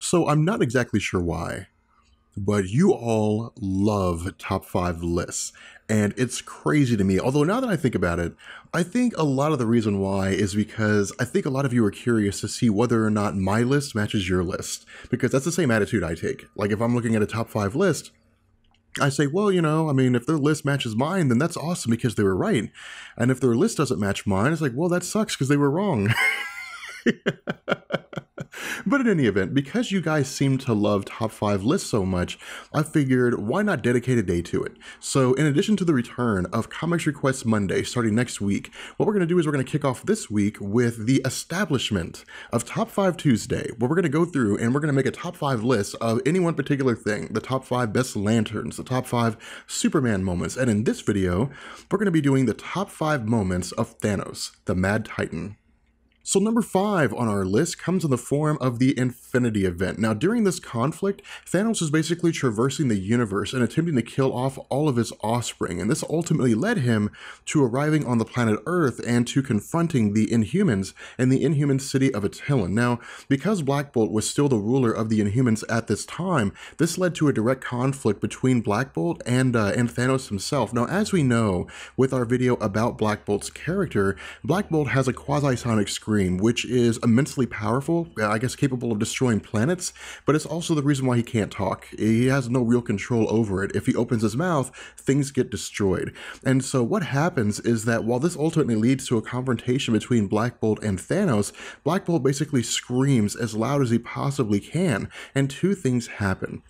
So I'm not exactly sure why, but you all love top five lists. And it's crazy to me. Although now that I think about it, I think a lot of the reason why is because I think a lot of you are curious to see whether or not my list matches your list. Because that's the same attitude I take. Like if I'm looking at a top five list, I say, well, I mean, if their list matches mine, then that's awesome because they were right. And if their list doesn't match mine, it's like, well, that sucks because they were wrong. But in any event, because you guys seem to love top five lists so much, I figured why not dedicate a day to it? So in addition to the return of Comics Request Monday starting next week, what we're going to do is we're going to kick off this week with the establishment of Top 5 Tuesday, where we're going to go through and we're going to make a top five list of any one particular thing, the top five best lanterns, the top five Superman moments, and in this video, we're going to be doing the top five moments of Thanos, the Mad Titan. So number 5 on our list comes in the form of the Infinity Event. Now during this conflict, Thanos is basically traversing the universe and attempting to kill off all of his offspring, and this ultimately led him to arriving on the planet Earth and to confronting the Inhumans in the Inhuman city of Attilan. Now, because Black Bolt was still the ruler of the Inhumans at this time, this led to a direct conflict between Black Bolt and Thanos himself. Now, as we know, with our video about Black Bolt's character, Black Bolt has a quasi-sonic scream, which is immensely powerful, I guess capable of destroying planets, but it's also the reason why he can't talk. He has no real control over it. If he opens his mouth, things get destroyed. And so what happens is that while this ultimately leads to a confrontation between Black Bolt and Thanos, Black Bolt basically screams as loud as he possibly can, and two things happen.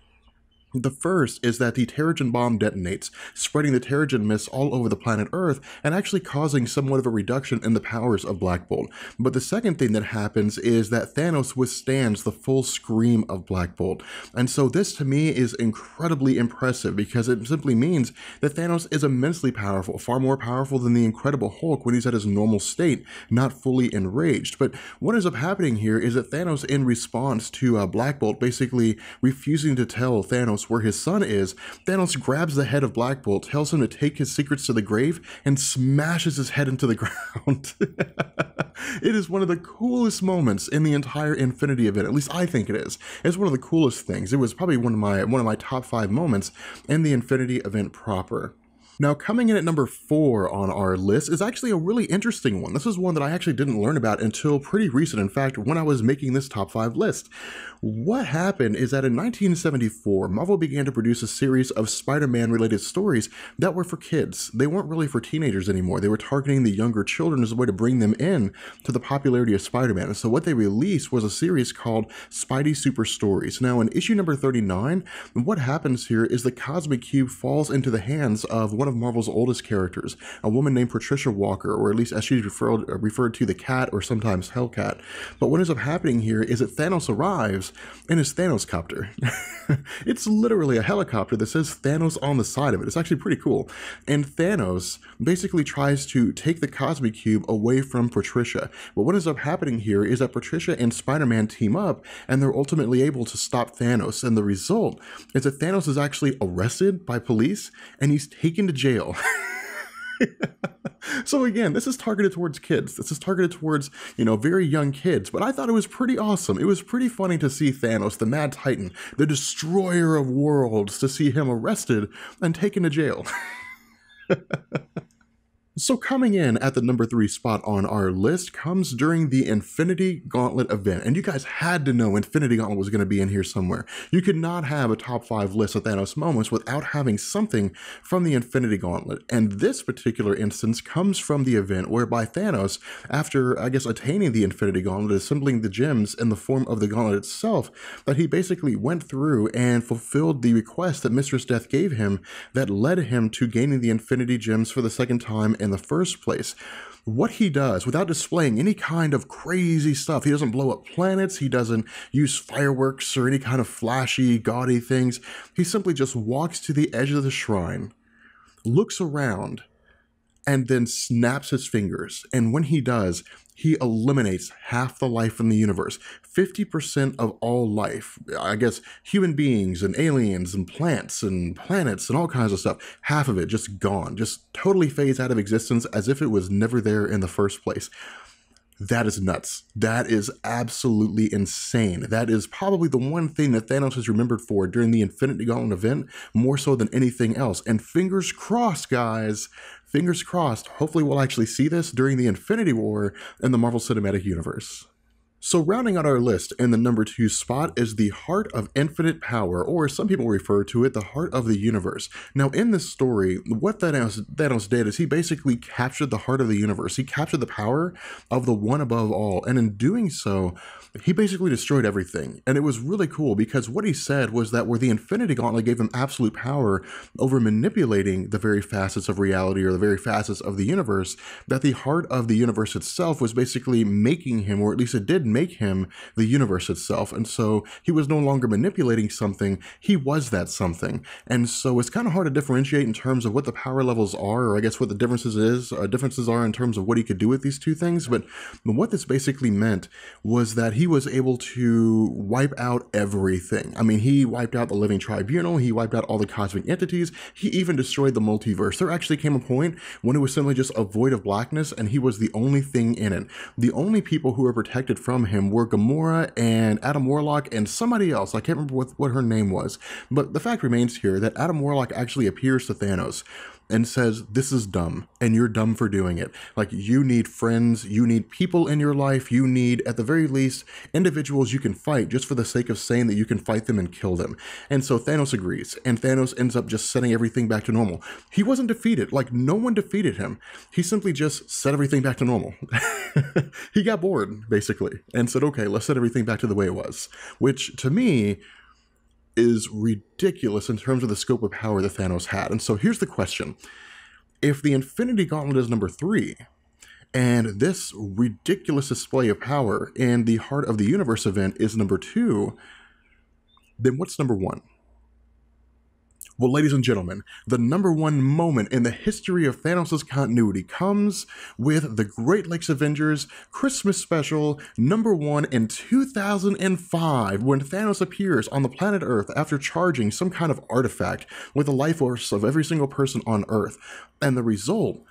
The first is that the Terrigen bomb detonates, spreading the Terrigen mist all over the planet Earth and actually causing somewhat of a reduction in the powers of Black Bolt. But the second thing that happens is that Thanos withstands the full scream of Black Bolt. And so this to me is incredibly impressive because it simply means that Thanos is immensely powerful, far more powerful than the Incredible Hulk when he's at his normal state, not fully enraged. But what ends up happening here is that Thanos, in response to Black Bolt basically refusing to tell Thanos where his son is, Thanos grabs the head of Black Bolt, tells him to take his secrets to the grave, and smashes his head into the ground. It is one of the coolest moments in the entire Infinity Event. At least I think it is. It's one of the coolest things. It was probably one of my top 5 moments in the Infinity Event proper. Now, coming in at number 4 on our list is actually a really interesting one. This is one that I actually didn't learn about until pretty recent. In fact, when I was making this top 5 list. What happened is that in 1974, Marvel began to produce a series of Spider-Man related stories that were for kids. They weren't really for teenagers anymore. They were targeting the younger children as a way to bring them in to the popularity of Spider-Man. And so what they released was a series called Spidey Super Stories. Now, in issue number 39, what happens here is the Cosmic Cube falls into the hands of one of Marvel's oldest characters, a woman named Patricia Walker, or at least as she's referred to, the Cat, or sometimes Hellcat. But what ends up happening here is that Thanos arrives in his Thanos copter. It's literally a helicopter that says Thanos on the side of it. It's actually pretty cool. And Thanos basically tries to take the Cosmic Cube away from Patricia. But what ends up happening here is that Patricia and Spider-Man team up, and they're ultimately able to stop Thanos. And the result is that Thanos is actually arrested by police, and he's taken to jail. So again, this is targeted towards kids. This is targeted towards, very young kids. But I thought it was pretty awesome. It was pretty funny to see Thanos, the Mad Titan, the destroyer of worlds, to see him arrested and taken to jail. So coming in at the number 3 spot on our list comes during the Infinity Gauntlet event. And you guys had to know Infinity Gauntlet was going to be in here somewhere. You could not have a top 5 list of Thanos moments without having something from the Infinity Gauntlet. And this particular instance comes from the event whereby Thanos, after, attaining the Infinity Gauntlet, assembling the gems in the form of the gauntlet itself, that he basically went through and fulfilled the request that Mistress Death gave him that led him to gaining the Infinity Gems for the second time in the first place. What he does, without displaying any kind of crazy stuff, he doesn't blow up planets, he doesn't use fireworks or any kind of flashy, gaudy things. He simply just walks to the edge of the shrine, looks around, and then snaps his fingers. And when he does, he eliminates half the life in the universe. 50% of all life, human beings and aliens and plants and planets and all kinds of stuff, half of it just gone, just totally fades out of existence as if it was never there in the first place. That is nuts. That is absolutely insane. That is probably the one thing that Thanos is remembered for during the Infinity Gauntlet event, more so than anything else. And fingers crossed, guys, fingers crossed, hopefully we'll actually see this during the Infinity War in the Marvel Cinematic Universe. So rounding out our list in the number 2 spot is the Heart of Infinite Power, or some people refer to it, the Heart of the Universe. Now in this story, what Thanos did is he basically captured the heart of the universe. He captured the power of the one above all, and in doing so, he basically destroyed everything. And it was really cool because what he said was that where the Infinity Gauntlet gave him absolute power over manipulating the very facets of reality or the very facets of the universe, that the heart of the universe itself was basically making him, or at least it did make him, the universe itself. And so he was no longer manipulating something, he was that something. And so it's kind of hard to differentiate in terms of what the power levels are, or I guess what the differences are in terms of what he could do with these two things. But what this basically meant was that he was able to wipe out everything. I mean, he wiped out the Living Tribunal, he wiped out all the cosmic entities, he even destroyed the multiverse. There actually came a point when it was simply just a void of blackness and he was the only thing in it. The only people who were protected from him were Gamora and Adam Warlock and somebody else. I can't remember what her name was. But the fact remains here that Adam Warlock actually appears to Thanos and says, this is dumb, and you're dumb for doing it. Like, you need friends, you need people in your life, you need, at the very least, individuals you can fight just for the sake of saying that you can fight them and kill them. And so Thanos agrees, and Thanos ends up just setting everything back to normal. He wasn't defeated, like, no one defeated him. He simply just set everything back to normal. He got bored, basically, and said, okay, let's set everything back to the way it was. Which, to me, is ridiculous in terms of the scope of power that Thanos had. And so here's the question. If the Infinity Gauntlet is number 3, and this ridiculous display of power in the Heart of the Universe event is number 2, then what's number 1? Well, ladies and gentlemen, the number 1 moment in the history of Thanos' continuity comes with the Great Lakes Avengers Christmas special number 1 in 2005, when Thanos appears on the planet Earth after charging some kind of artifact with the life force of every single person on Earth. And the result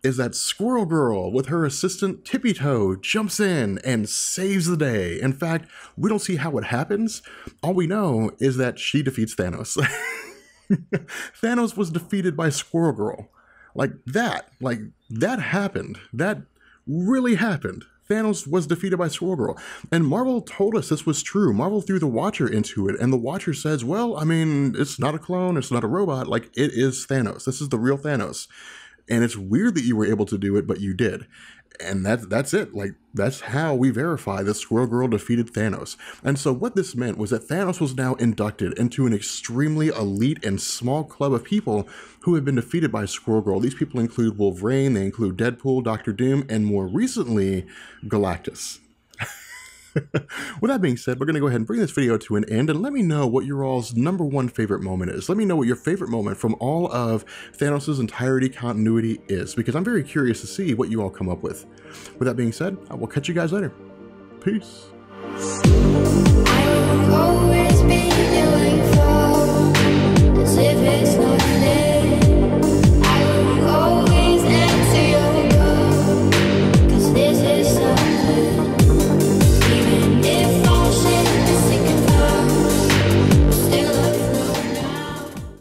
is that Squirrel Girl with her assistant Tippy Toe jumps in and saves the day. In fact, we don't see how it happens. All we know is that she defeats Thanos. Thanos was defeated by Squirrel Girl. Like that happened. That really happened. Thanos was defeated by Squirrel Girl. And Marvel told us this was true. Marvel threw the Watcher into it, and the Watcher says, well, I mean, it's not a clone, it's not a robot, like, it is Thanos. This is the real Thanos. And it's weird that you were able to do it, but you did. And that's it. Like, that's how we verify that Squirrel Girl defeated Thanos. And so what this meant was that Thanos was now inducted into an extremely elite and small club of people who have been defeated by Squirrel Girl. These people include Wolverine, they include Deadpool, Doctor Doom, and more recently, Galactus. With that being said, we're going to go ahead and bring this video to an end, and let me know what your all's number 1 favorite moment is. Let me know what your favorite moment from all of Thanos' entirety continuity is, because I'm very curious to see what you all come up with. With that being said, I will catch you guys later. Peace. I will always be doing for as if it's not there.